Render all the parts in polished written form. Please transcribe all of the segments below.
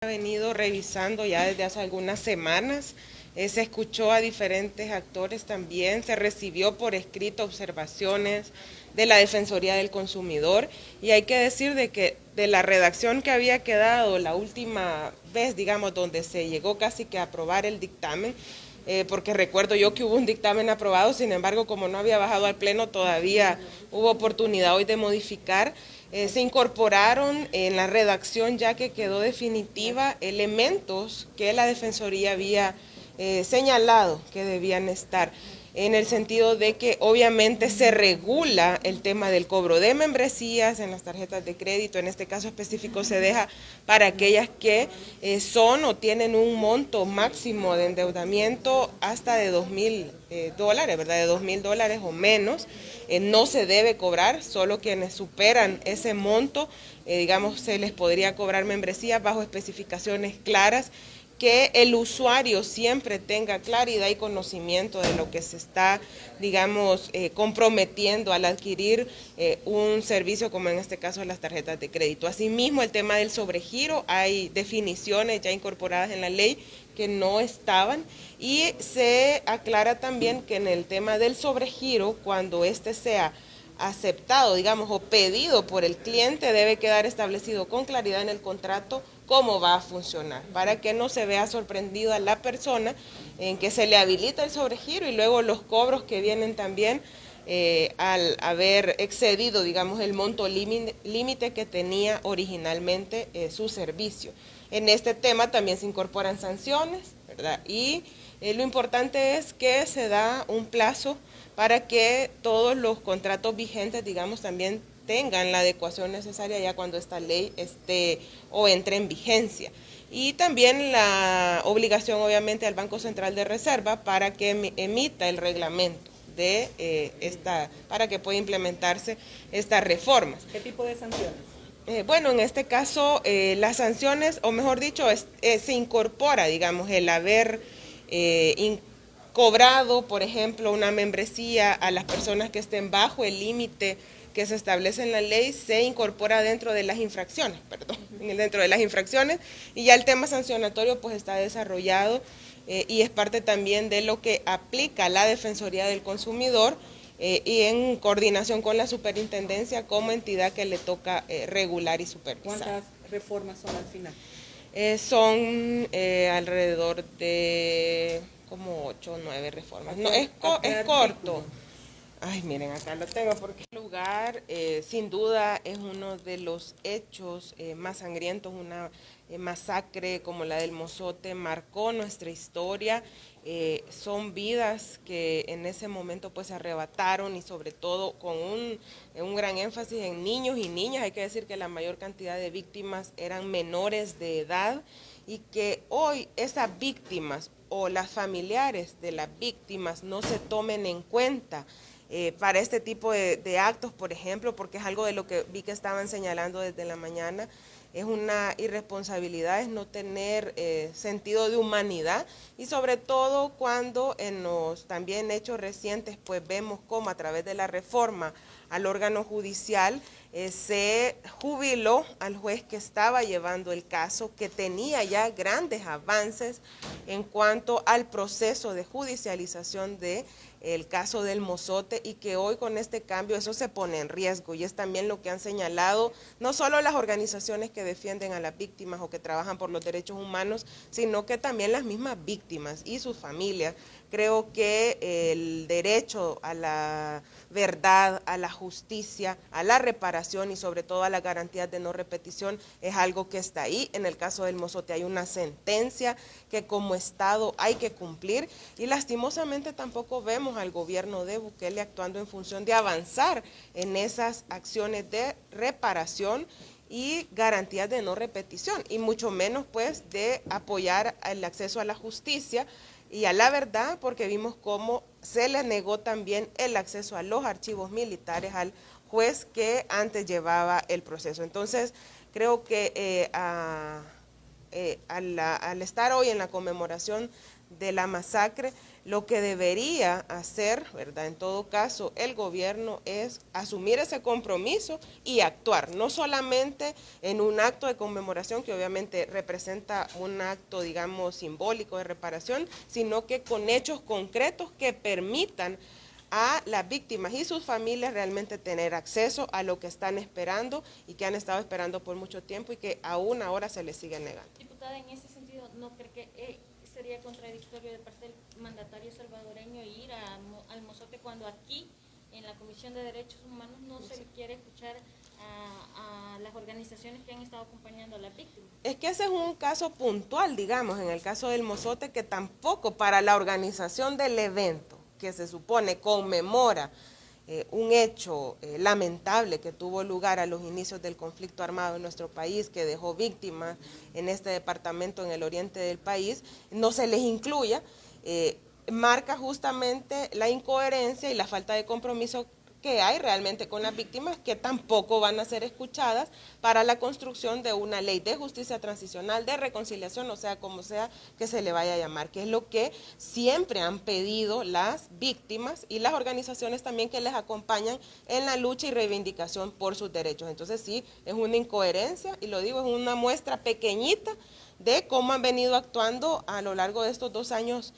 Ha venido revisando ya desde hace algunas semanas, se escuchó a diferentes actores también, se recibió por escrito observaciones de la Defensoría del Consumidor y hay que decir de que de la redacción que había quedado la última vez, digamos, donde se llegó casi que a aprobar el dictamen, porque recuerdo yo que hubo un dictamen aprobado, sin embargo, como no había bajado al Pleno, todavía hubo oportunidad hoy de modificar. Se incorporaron en la redacción, ya que quedó definitiva, elementos que la Defensoría había señalado que debían estar, en el sentido de que obviamente se regula el tema del cobro de membresías en las tarjetas de crédito. En este caso específico se deja para aquellas que son o tienen un monto máximo de endeudamiento hasta de $2,000, ¿verdad? De $2,000 o menos. No se debe cobrar, solo quienes superan ese monto, digamos, se les podría cobrar membresía bajo especificaciones claras, que el usuario siempre tenga claridad y conocimiento de lo que se está, digamos, comprometiendo al adquirir un servicio como en este caso las tarjetas de crédito. Asimismo, el tema del sobregiro, hay definiciones ya incorporadas en la ley que no estaban, y se aclara también que en el tema del sobregiro, cuando este sea aceptado, digamos, o pedido por el cliente, debe quedar establecido con claridad en el contrato cómo va a funcionar, para que no se vea sorprendido a la persona en que se le habilita el sobregiro y luego los cobros que vienen también al haber excedido, digamos, el monto límite que tenía originalmente su servicio. En este tema también se incorporan sanciones, ¿verdad? Y lo importante es que se da un plazo para que todos los contratos vigentes, digamos, también tengan la adecuación necesaria ya cuando esta ley esté o entre en vigencia. Y también la obligación, obviamente, al Banco Central de Reserva para que emita el reglamento de para que pueda implementarse estas reformas. ¿Qué tipo de sanciones? Bueno, en este caso, las sanciones, o mejor dicho, se incorpora, digamos, el haber cobrado, por ejemplo, una membresía a las personas que estén bajo el límite que se establece en la ley, se incorpora dentro de las infracciones, dentro de las infracciones, y ya el tema sancionatorio pues está desarrollado y es parte también de lo que aplica la Defensoría del Consumidor, y en coordinación con la superintendencia como entidad que le toca regular y supervisar. ¿Cuántas reformas son al final? Son alrededor de como 8 o 9 reformas. No, es corto. Ay, miren, acá lo tengo porque el lugar sin duda es uno de los hechos más sangrientos, una masacre como la del Mozote marcó nuestra historia. Son vidas que en ese momento pues se arrebataron, y sobre todo con un gran énfasis en niños y niñas. Hay que decir que la mayor cantidad de víctimas eran menores de edad, y que hoy esas víctimas o las familiares de las víctimas no se tomen en cuenta para este tipo de actos, por ejemplo, porque es algo de lo que vi que estaban señalando desde la mañana. Es una irresponsabilidad, es no tener sentido de humanidad, y sobre todo cuando en los también hechos recientes pues vemos cómo a través de la reforma al órgano judicial se jubiló al juez que estaba llevando el caso, que tenía ya grandes avances en cuanto al proceso de judicialización de el caso del Mozote, y que hoy con este cambio eso se pone en riesgo, y es también lo que han señalado no solo las organizaciones que defienden a las víctimas o que trabajan por los derechos humanos, sino que también las mismas víctimas y sus familias. Creo que el derecho a la verdad, a la justicia, a la reparación y sobre todo a las garantías de no repetición es algo que está ahí. En el caso del Mozote hay una sentencia que como Estado hay que cumplir, y lastimosamente tampoco vemos al gobierno de Bukele actuando en función de avanzar en esas acciones de reparación y garantías de no repetición, y mucho menos pues de apoyar el acceso a la justicia y a la verdad, porque vimos cómo se le negó también el acceso a los archivos militares al juez que antes llevaba el proceso. Entonces, creo que al estar hoy en la conmemoración de la masacre, Lo que debería hacer, ¿verdad? En todo caso, el gobierno es asumir ese compromiso y actuar, no solamente en un acto de conmemoración que obviamente representa un acto, digamos, simbólico de reparación, sino que con hechos concretos que permitan a las víctimas y sus familias realmente tener acceso a lo que están esperando y que han estado esperando por mucho tiempo y que aún ahora se les sigue negando. Diputada, en ese sentido, ¿no cree que sería contradictorio de parte del mandatario salvadoreño ir al Mozote cuando aquí, en la Comisión de Derechos Humanos, no se le quiere escuchar a las organizaciones que han estado acompañando a las víctimas? Es que ese es un caso puntual, digamos, en el caso del Mozote, que tampoco para la organización del evento, que se supone conmemora un hecho lamentable que tuvo lugar a los inicios del conflicto armado en nuestro país, que dejó víctimas en este departamento en el oriente del país, no se les incluya, marca justamente la incoherencia y la falta de compromiso que hay realmente con las víctimas, que tampoco van a ser escuchadas para la construcción de una ley de justicia transicional, de reconciliación, o sea, como sea que se le vaya a llamar, que es lo que siempre han pedido las víctimas y las organizaciones también que les acompañan en la lucha y reivindicación por sus derechos. Entonces sí, es una incoherencia, y lo digo, es una muestra pequeñita de cómo han venido actuando a lo largo de estos 2 años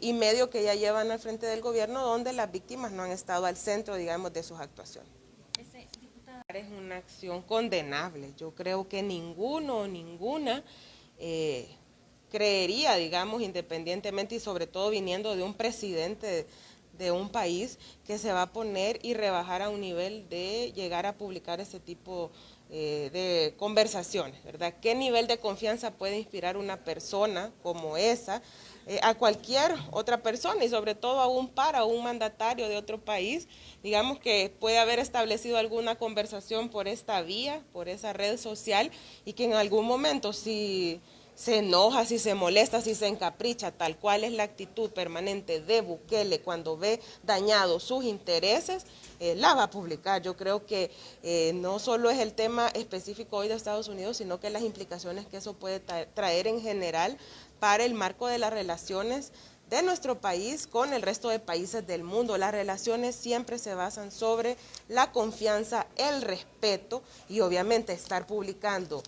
y medio que ya llevan al frente del gobierno, donde las víctimas no han estado al centro, digamos, de sus actuaciones. Es una acción condenable. Yo creo que ninguno o ninguna creería, digamos, independientemente y sobre todo viniendo de un presidente de un país, que se va a poner y rebajar a un nivel de llegar a publicar ese tipo de conversaciones, ¿verdad? ¿Qué nivel de confianza puede inspirar una persona como esa a cualquier otra persona y sobre todo a un mandatario de otro país? Digamos que puede haber establecido alguna conversación por esta vía, por esa red social, y que en algún momento si se enoja, si se molesta, si se encapricha, tal cual es la actitud permanente de Bukele cuando ve dañados sus intereses, la va a publicar. Yo creo que no solo es el tema específico hoy de Estados Unidos, sino que las implicaciones que eso puede traer en general para el marco de las relaciones de nuestro país con el resto de países del mundo. Las relaciones siempre se basan sobre la confianza, el respeto, y obviamente estar publicando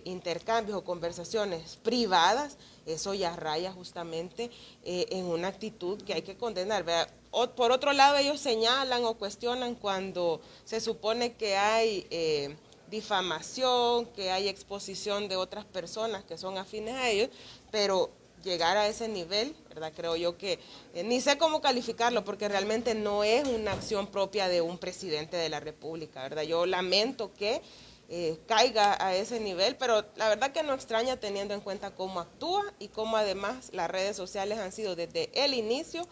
intercambios o conversaciones privadas, eso ya raya justamente en una actitud que hay que condenar, ¿verdad? Por otro lado, ellos señalan o cuestionan cuando se supone que hay difamación, que hay exposición de otras personas que son afines a ellos, pero llegar a ese nivel, ¿verdad? Creo yo que ni sé cómo calificarlo, porque realmente no es una acción propia de un presidente de la República, ¿verdad? Yo lamento que caiga a ese nivel, pero la verdad que no extraña teniendo en cuenta cómo actúa y cómo además las redes sociales han sido desde el inicio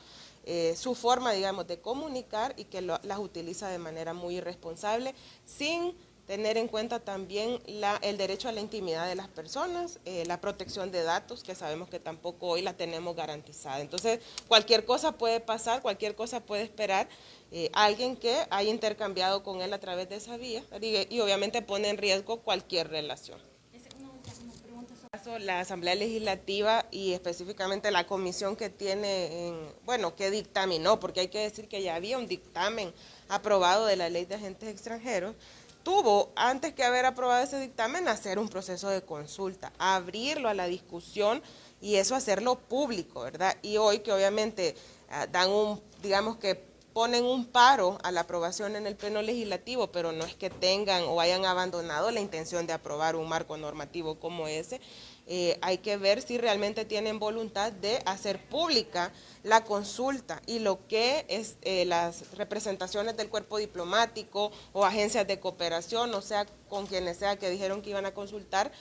su forma, digamos, de comunicar, y que las utiliza de manera muy irresponsable, sin tener en cuenta también el derecho a la intimidad de las personas, la protección de datos, que sabemos que tampoco hoy la tenemos garantizada. Entonces, cualquier cosa puede pasar, cualquier cosa puede esperar alguien que haya intercambiado con él a través de esa vía, y obviamente pone en riesgo cualquier relación. La Asamblea Legislativa y específicamente la comisión que tiene, que dictaminó, porque hay que decir que ya había un dictamen aprobado de la Ley de Agentes Extranjeros, tuvo, antes que haber aprobado ese dictamen, hacer un proceso de consulta, abrirlo a la discusión y eso hacerlo público, ¿verdad? Y hoy que obviamente digamos que ponen un paro a la aprobación en el Pleno Legislativo, pero no es que tengan o hayan abandonado la intención de aprobar un marco normativo como ese. Hay que ver si realmente tienen voluntad de hacer pública la consulta y lo que es las representaciones del cuerpo diplomático o agencias de cooperación, o sea, con quienes sea que dijeron que iban a consultar,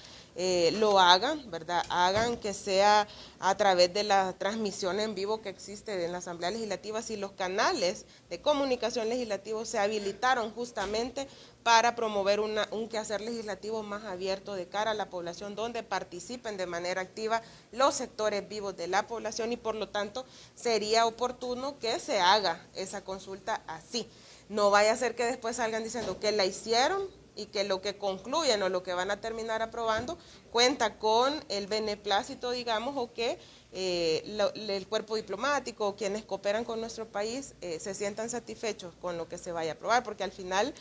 lo hagan, ¿verdad? Hagan que sea a través de la transmisión en vivo que existe en la Asamblea Legislativa, si los canales de comunicación legislativos se habilitaron justamente para promover un quehacer legislativo más abierto de cara a la población, donde participen de manera activa los sectores vivos de la población, y por lo tanto sería oportuno que se haga esa consulta así. No vaya a ser que después salgan diciendo que la hicieron, y que lo que concluyen o lo que van a terminar aprobando cuenta con el beneplácito, digamos, o que el cuerpo diplomático o quienes cooperan con nuestro país se sientan satisfechos con lo que se vaya a aprobar, porque al final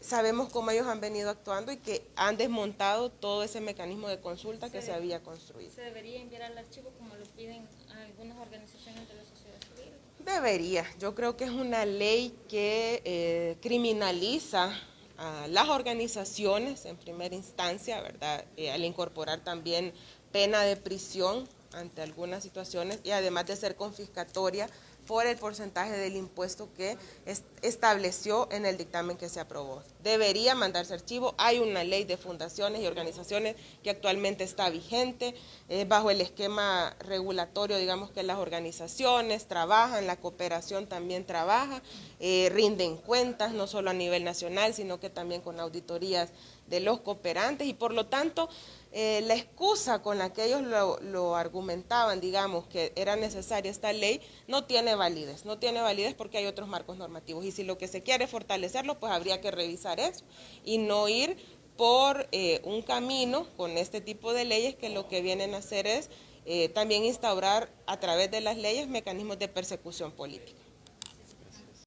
sabemos cómo ellos han venido actuando y que han desmontado todo ese mecanismo de consulta que se había construido. ¿Se debería enviar al archivo como lo piden algunas organizaciones de la sociedad civil? Debería. Yo creo que es una ley que criminaliza a las organizaciones en primera instancia, ¿verdad? Al incorporar también pena de prisión ante algunas situaciones y además de ser confiscatoria por el porcentaje del impuesto que estableció en el dictamen que se aprobó. Debería mandarse archivo. Hay una ley de fundaciones y organizaciones que actualmente está vigente, bajo el esquema regulatorio, digamos que las organizaciones trabajan, la cooperación también trabaja, rinden cuentas, no solo a nivel nacional, sino que también con auditorías de los cooperantes y por lo tanto la excusa con la que ellos lo argumentaban, digamos, que era necesaria esta ley, no tiene validez porque hay otros marcos normativos y si lo que se quiere es fortalecerlo, pues habría que revisar eso y no ir por un camino con este tipo de leyes que lo que vienen a hacer es también instaurar a través de las leyes mecanismos de persecución política.